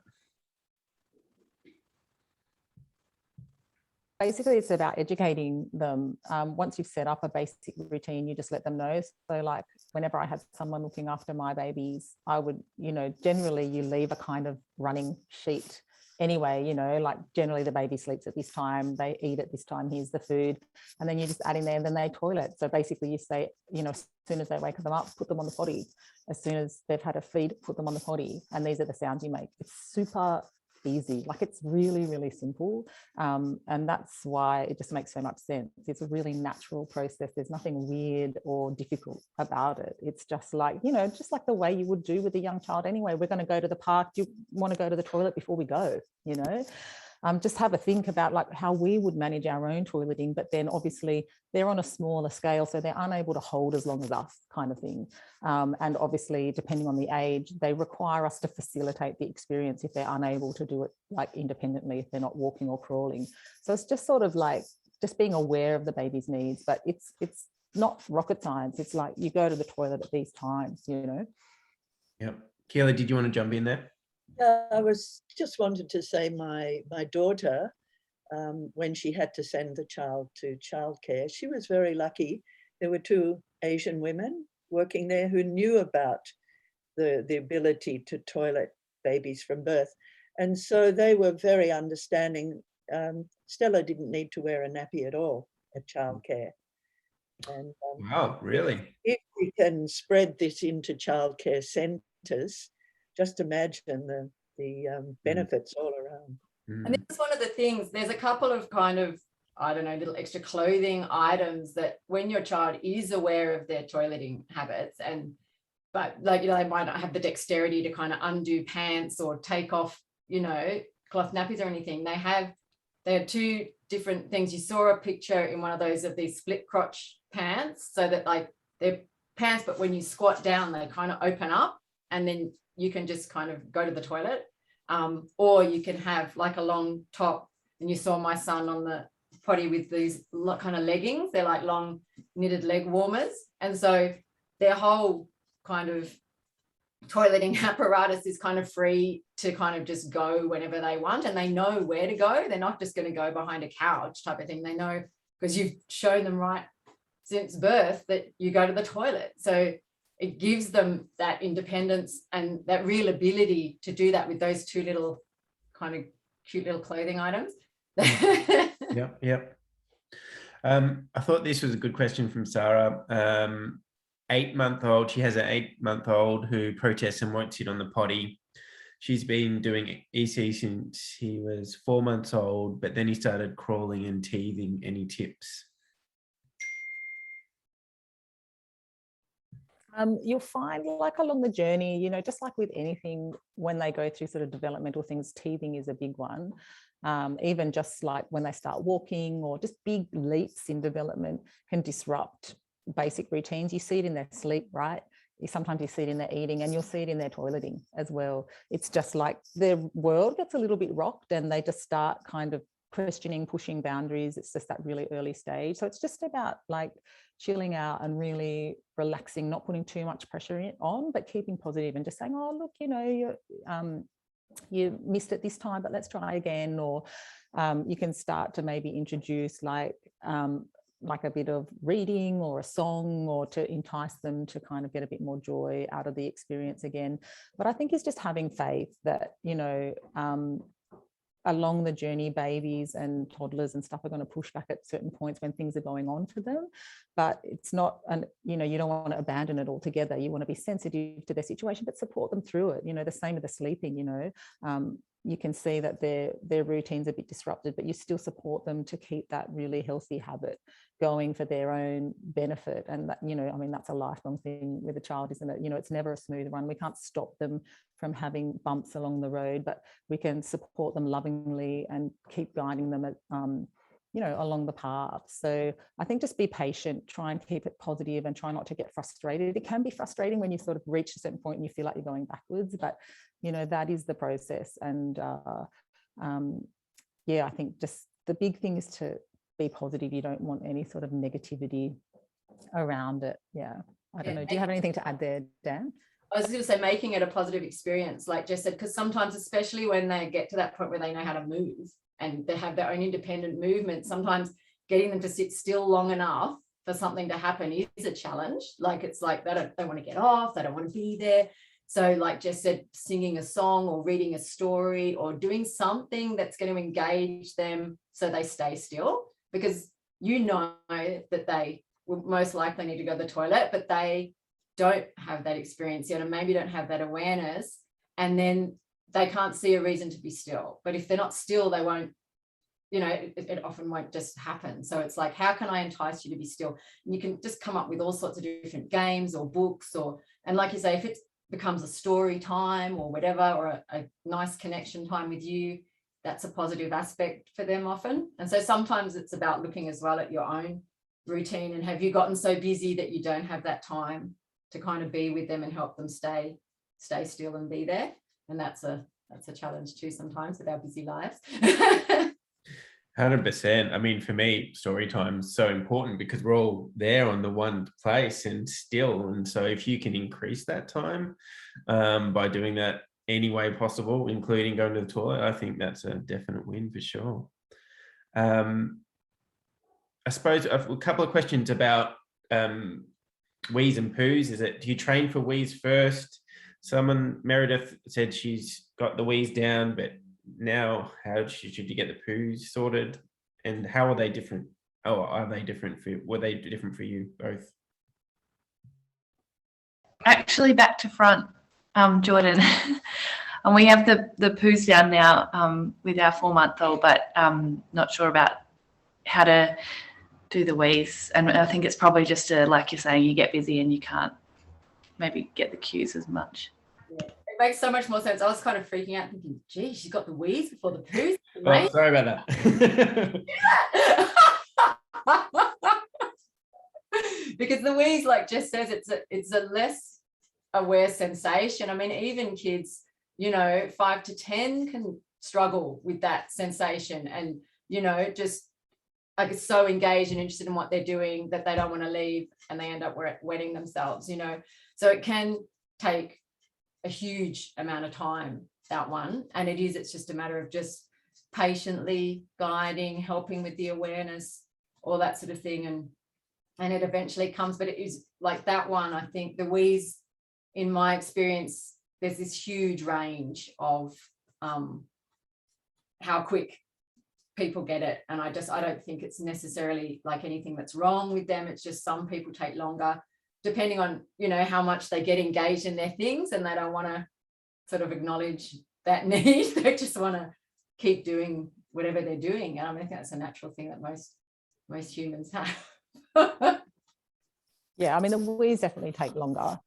Basically, it's about educating them. Once you've set up a basic routine, you just let them know. So like whenever I had someone looking after my babies, I would, you know, generally you leave a kind of running sheet anyway, you know, like generally the baby sleeps at this time, they eat at this time, here's the food, and then you just add in there and then they toilet. So basically you say, you know, as soon as they wake them up, put them on the potty. As soon as they've had a feed, put them on the potty. And these are the sounds you make. It's super easy, like it's really, really simple. And that's why it just makes so much sense. It's a really natural process. There's nothing weird or difficult about it. It's just like, you know, just like the way you would do with a young child anyway. We're going to go to the park. Do you want to go to the toilet before we go? You know, just have a think about like how we would manage our own toileting, but then obviously they're on a smaller scale, so they're unable to hold as long as us, kind of thing. And obviously, depending on the age, they require us to facilitate the experience if they're unable to do it like independently, if they're not walking or crawling. So it's just sort of like just being aware of the baby's needs, but it's not rocket science. It's like you go to the toilet at these times, you know. Yep. Keelah, did you want to jump in there? I was just wanted to say my daughter, when she had to send the child to childcare, she was very lucky. There were 2 Asian women working there who knew about the ability to toilet babies from birth. And so they were very understanding. Stella didn't need to wear a nappy at all at childcare. And Wow, really? if we can spread this into childcare centres, just imagine the benefits all around. And this is one of the things, there's a couple of kind of, I don't know, little extra clothing items that when your child is aware of their toileting habits, but like, you know, they might not have the dexterity to kind of undo pants or take off, you know, cloth nappies or anything. They are 2 different things. You saw a picture in one of those of these split crotch pants, so that like they're pants, but when you squat down, they kind of open up and then you can just kind of go to the toilet. Or you can have like a long top, and you saw my son on the potty with these kind of leggings. They're like long knitted leg warmers. And so their whole kind of toileting apparatus is kind of free to kind of just go whenever they want, and they know where to go. They're not just going to go behind a couch type of thing. They know, because you've shown them right since birth that you go to the toilet. So it gives them that independence and that real ability to do that with those 2 little kind of cute little clothing items. Yep. I thought this was a good question from Sarah. 8-month-old, she has an 8-month-old who protests and won't sit on the potty. She's been doing EC since he was 4 months old, but then he started crawling and teething. Any tips? You'll find like along the journey, you know, just like with anything, when they go through sort of developmental things, teething is a big one. Even just like when they start walking, or just big leaps in development can disrupt basic routines. You see it in their sleep, right? Sometimes you see it in their eating, and you'll see it in their toileting as well. It's just like their world gets a little bit rocked and they just start kind of questioning, pushing boundaries. It's just that really early stage. So it's just about like chilling out and really relaxing, not putting too much pressure on, but keeping positive and just saying, oh, look, you know, you missed it this time, but let's try again. Or you can start to maybe introduce like a bit of reading or a song, or to entice them to kind of get a bit more joy out of the experience again. But I think it's just having faith that, you know, along the journey, babies and toddlers and stuff are going to push back at certain points when things are going on for them. But it's not, you know, you don't want to abandon it altogether. You want to be sensitive to their situation, but support them through it. You know, the same with the sleeping, you know, you can see that their routine's a bit disrupted, but you still support them to keep that really healthy habit going for their own benefit. And that, you know, I mean, that's a lifelong thing with a child, isn't it? You know, it's never a smooth run. We can't stop them from having bumps along the road, but we can support them lovingly and keep guiding them along the path. So I think just be patient, try and keep it positive and try not to get frustrated. It can be frustrating when you sort of reach a certain point and you feel like you're going backwards, but that is the process. And I think just the big thing is to be positive. You don't want any sort of negativity around it. I don't know, do you have anything to add there, Dan? I was going to say, making it a positive experience, like Jess said, because sometimes, especially when they get to that point where they know how to move and they have their own independent movement, sometimes getting them to sit still long enough for something to happen is a challenge. Like, it's like they want to get off, they don't want to be there. So like Jess said, singing a song or reading a story or doing something that's going to engage them so they stay still, because that they will most likely need to go to the toilet, but they don't have that experience yet, and maybe don't have that awareness, and then they can't see a reason to be still. But if they're not still, they won't, it often won't just happen. So it's like, how can I entice you to be still? And you can just come up with all sorts of different games or books, and like you say, if it becomes a story time or whatever, or a nice connection time with you, that's a positive aspect for them often. And so sometimes it's about looking as well at your own routine, and have you gotten so busy that you don't have that time to kind of be with them and help them stay still and be there. And that's a challenge too sometimes with our busy lives. 100%. I mean, for me, story time is so important because we're all there on the one place and still. And so if you can increase that time by doing that any way possible, including going to the toilet, I think that's a definite win for sure. I suppose a couple of questions about wheeze and poos. Do you train for wheeze first? Meredith said she's got the wheeze down, but now how should you get the poos sorted, and how are they different? Are they different were they different for you both? Actually, back to front, Jordan. And we have the poos down now with our 4-month-old, but not sure about how to do the wheeze. And I think it's probably just like you're saying, you get busy and you can't maybe get the cues as much. Yeah, it makes so much more sense. I was kind of freaking out thinking, gee, she's got the wheeze before the poos. Oh, sorry about that. Because the wheeze, like Jess says, it's a less aware sensation. I mean, even kids, 5 to 10 can struggle with that sensation, and just like it's so engaged and interested in what they're doing that they don't want to leave, and they end up wetting themselves. So it can take a huge amount of time, that one, and it's just a matter of just patiently guiding, helping with the awareness, all that sort of thing, and it eventually comes. But it is like that one, I think the wheeze, in my experience, there's this huge range of how quick people get it, and I don't think it's necessarily like anything that's wrong with them. It's just some people take longer, depending on how much they get engaged in their things, and they don't want to sort of acknowledge that need. They just want to keep doing whatever they're doing, and I think that's a natural thing that most humans have. Yeah, I mean, the wheeze definitely take longer.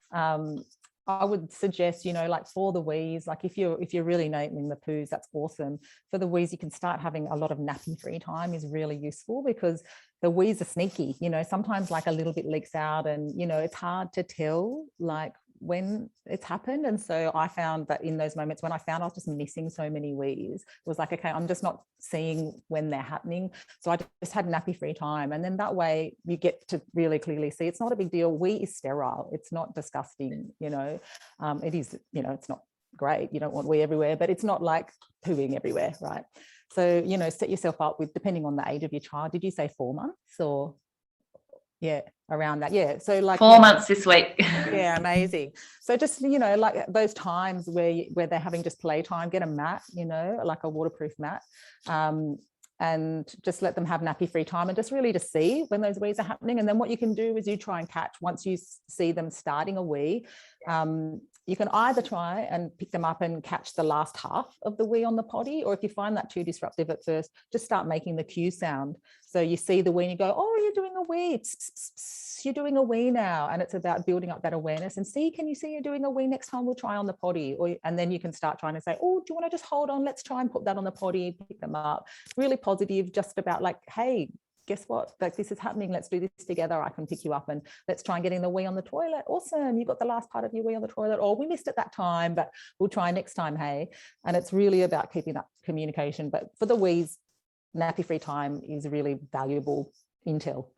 I would suggest, like for the wheeze, like if you're really naming the poos, that's awesome. For the wheeze, you can start having a lot of nappy free time is really useful, because the wheeze are sneaky. Sometimes like a little bit leaks out, and it's hard to tell like when it's happened. And so I found that in those moments when I found I was just missing so many wheeze, it was like, okay, I'm just not seeing when they're happening. So I just had nappy free time, and then that way you get to really clearly see it's not a big deal. Wee is sterile, it's not disgusting. It is, it's not great, you don't want wee everywhere, but it's not like pooing everywhere, right? So set yourself up with, depending on the age of your child. Did you say 4 months or? Yeah, around that. Yeah, so like 4 months this week. Yeah, amazing. So just like those times where they're having just playtime, get a mat, like a waterproof mat, and just let them have nappy free time, and just really to see when those wees are happening. And then what you can do is you try and catch, once you see them starting a wee, you can either try and pick them up and catch the last half of the wee on the potty, or if you find that too disruptive at first, just start making the cue sound. So you see the wee and you go, oh, you're doing a wee, you're doing a wee now. And it's about building up that awareness and can you see you're doing a wee? Next time we'll try on the potty. And then you can start trying to say, oh, do you want to just hold on? Let's try and put that on the potty, pick them up. Really positive, just about like, hey, guess what? Like, this is happening. Let's do this together. I can pick you up and let's try and get in the wee on the toilet. Awesome. You got the last part of your wee on the toilet, or we missed it that time, but we'll try next time. Hey. And it's really about keeping that communication. But for the wees, nappy free time is really valuable intel.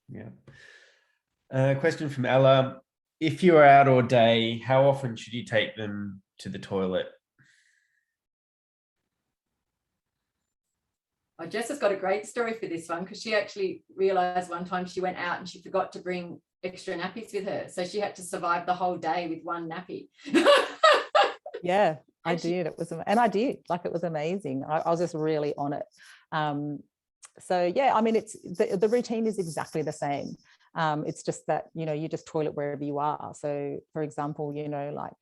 Yeah. Question from Ella. If you are out all day, how often should you take them to the toilet? Oh, Jess has got a great story for this one, because she actually realized one time she went out and she forgot to bring extra nappies with her. So she had to survive the whole day with one nappy. Yeah, I did. It was, and I did, like, it was amazing. I was just really on it. So yeah, I mean, it's the routine is exactly the same. It's just that, you know, you just toilet wherever you are. So for example, you know, like,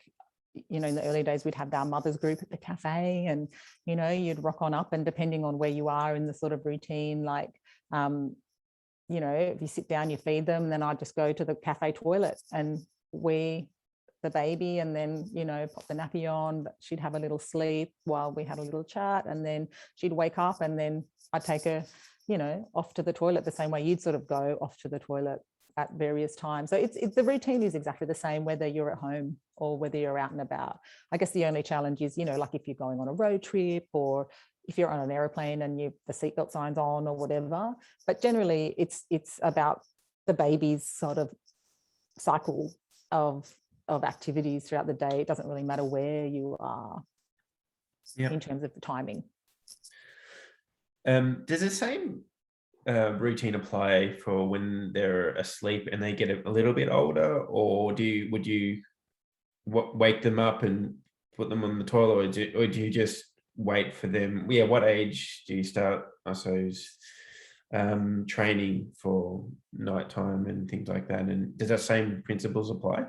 you know, in the early days, we'd have our mothers group at the cafe, and, you know, you'd rock on up, and depending on where you are in the sort of routine, like, you know, if you sit down, you feed them, then I'd just go to the cafe toilet and wee the baby, and then, you know, pop the nappy on. But she'd have a little sleep while we had a little chat, and then she'd wake up, and then I'd take her, you know, off to the toilet the same way you'd sort of go off to the toilet at various times. So it's the routine is exactly the same, whether you're at home or whether you're out and about. I guess the only challenge is, you know, like if you're going on a road trip, or if you're on an airplane and the seatbelt sign's on or whatever. But generally it's about the baby's sort of cycle of activities throughout the day. It doesn't really matter where you are in terms of the timing. Does the same routine apply for when they're asleep and they get a little bit older, or would you wake them up and put them on the toilet, or do you just wait for them? Yeah, what age do you start, I suppose, training for nighttime and things like that? And does that same principles apply?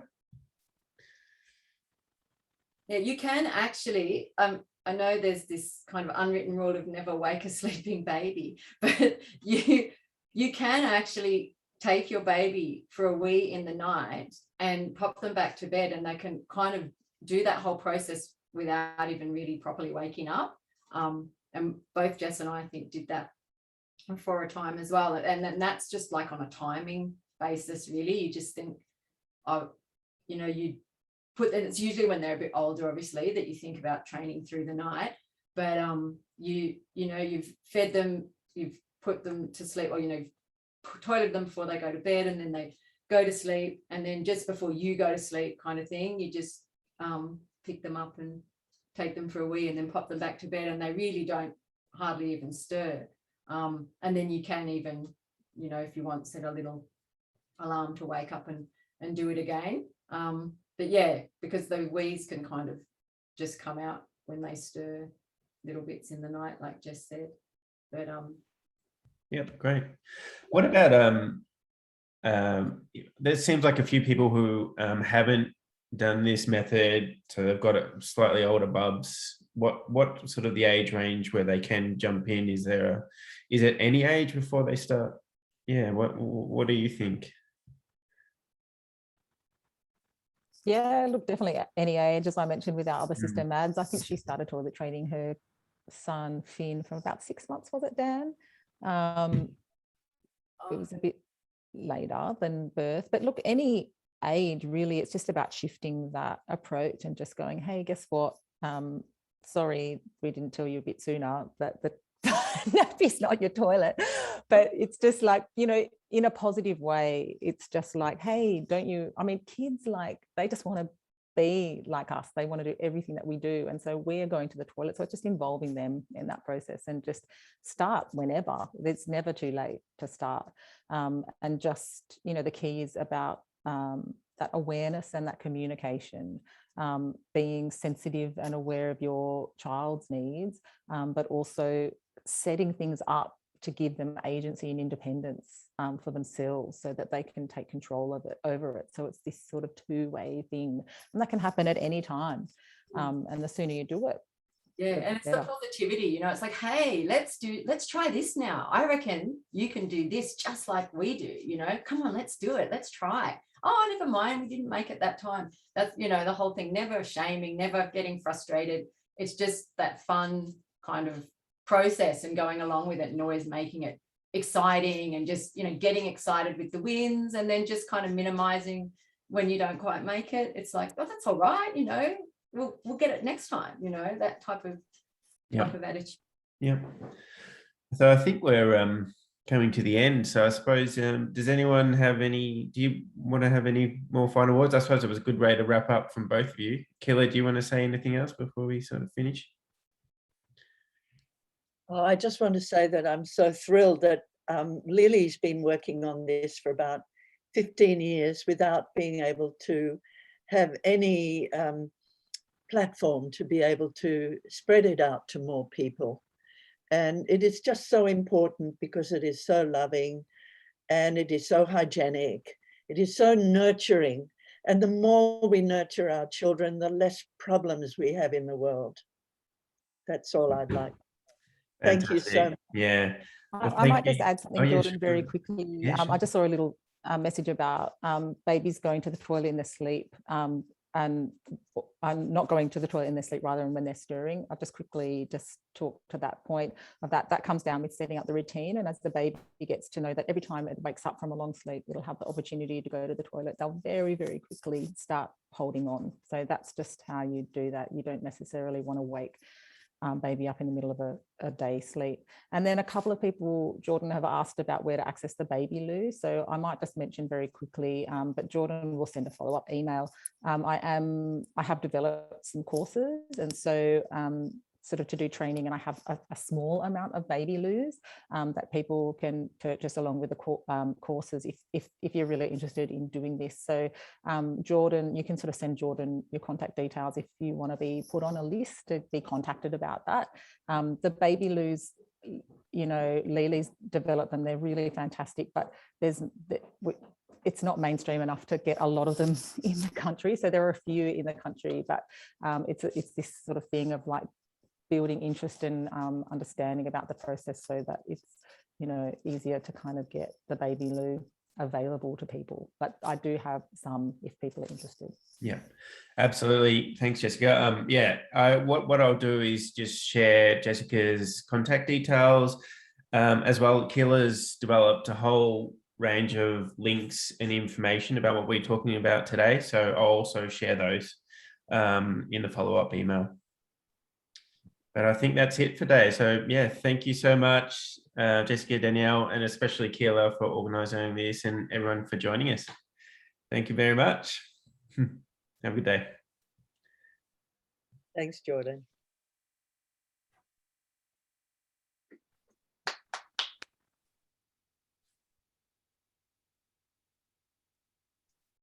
Yeah, you can actually, I know there's this kind of unwritten rule of never wake a sleeping baby, but you can actually take your baby for a wee in the night and pop them back to bed, and they can kind of do that whole process without even really properly waking up. And both Jess and I think did that for a time as well. And then that's just like on a timing basis, really. You just think, oh, you know, you put, and it's usually when they're a bit older, obviously, that you think about training through the night. But you know, you've fed them, you've put them to sleep, or, you know, toilet them before they go to bed, and then they go to sleep, and then just before you go to sleep kind of thing, you just pick them up and take them for a wee, and then pop them back to bed, and they really don't hardly even stir. And then you can even, you know, if you want, set a little alarm to wake up and do it again. But yeah, because the wees can kind of just come out when they stir little bits in the night, like Jess said. But yeah, great. What about there seems like a few people who haven't done this method, so they've got slightly older bubs. What sort of the age range where they can jump in? Is it any age before they start? Yeah, what do you think? Yeah, look, definitely at any age. As I mentioned with our other sister Mads, I think she started toilet training her son Finn from about 6 months, was it, Dan? It was a bit later than birth, but look, any age really, it's just about shifting that approach and just going, hey, guess what? Sorry, we didn't tell you a bit sooner that the nappy's not your toilet. But it's just like, you know, in a positive way, it's just like, hey, don't you, I mean, kids, like, they just want to be like us. They want to do everything that we do. And so we're going to the toilet. So it's just involving them in that process, and just start whenever. It's never too late to start. And just, you know, the key is about that awareness and that communication, being sensitive and aware of your child's needs, but also setting things up to give them agency and independence for themselves, so that they can take control of it, over it. So it's this sort of two-way thing, and that can happen at any time. And the sooner you do it, yeah, and it's the positivity, you know, it's like, hey, let's try this now. I reckon you can do this just like we do, you know, come on, let's do it, let's try. Oh, never mind, we didn't make it that time. That's, you know, the whole thing, never shaming, never getting frustrated. It's just that fun kind of process and going along with it and always making it exciting and just, you know, getting excited with the wins and then just kind of minimizing when you don't quite make it. It's like, oh, that's all right, you know, we'll get it next time, you know, that type of attitude. Yeah. So I think we're coming to the end. So I suppose, does anyone have do you want to have any more final words? I suppose it was a good way to wrap up from both of you. Keelah, do you want to say anything else before we sort of finish? Oh, I just want to say that I'm so thrilled that Lily's been working on this for about 15 years without being able to have any platform to be able to spread it out to more people. And it is just so important because it is so loving and it is so hygienic. It is so nurturing. And the more we nurture our children, the less problems we have in the world. That's all I'd like. Thank you so much. Yeah. Well, I might just add something, Jordan, very quickly. Yeah, sure. I just saw a little message about babies going to the toilet in their sleep and not going to the toilet in their sleep rather than when they're stirring. I'll just quickly talk to that point of that comes down with setting up the routine. And as the baby gets to know that every time it wakes up from a long sleep, it'll have the opportunity to go to the toilet, they'll very, very quickly start holding on. So that's just how you do that. You don't necessarily want to wake baby up in the middle of a day sleep. And then a couple of people, Jordan, have asked about where to access the baby loo. So I might just mention very quickly, but Jordan will send a follow-up email. I have developed some courses, and so sort of to do training, and I have a small amount of baby loos that people can purchase along with the courses if you're really interested in doing this. So Jordan, you can sort of send Jordan your contact details if you want to be put on a list to be contacted about that. The baby loos, you know, Lily's developed them. They're really fantastic, but it's not mainstream enough to get a lot of them in the country. So there are a few in the country, but it's this sort of thing of like building interest and understanding about the process so that it's, you know, easier to kind of get the baby loo available to people. But I do have some if people are interested. Yeah, absolutely. Thanks, Jessica. What I'll do is just share Jessica's contact details as well. Keelah's developed a whole range of links and information about what we're talking about today. So I'll also share those in the follow-up email. But I think that's it for today. So yeah, thank you so much, Jessica, Danielle, and especially Keelah for organising this and everyone for joining us. Thank you very much. Have a good day. Thanks, Jordan.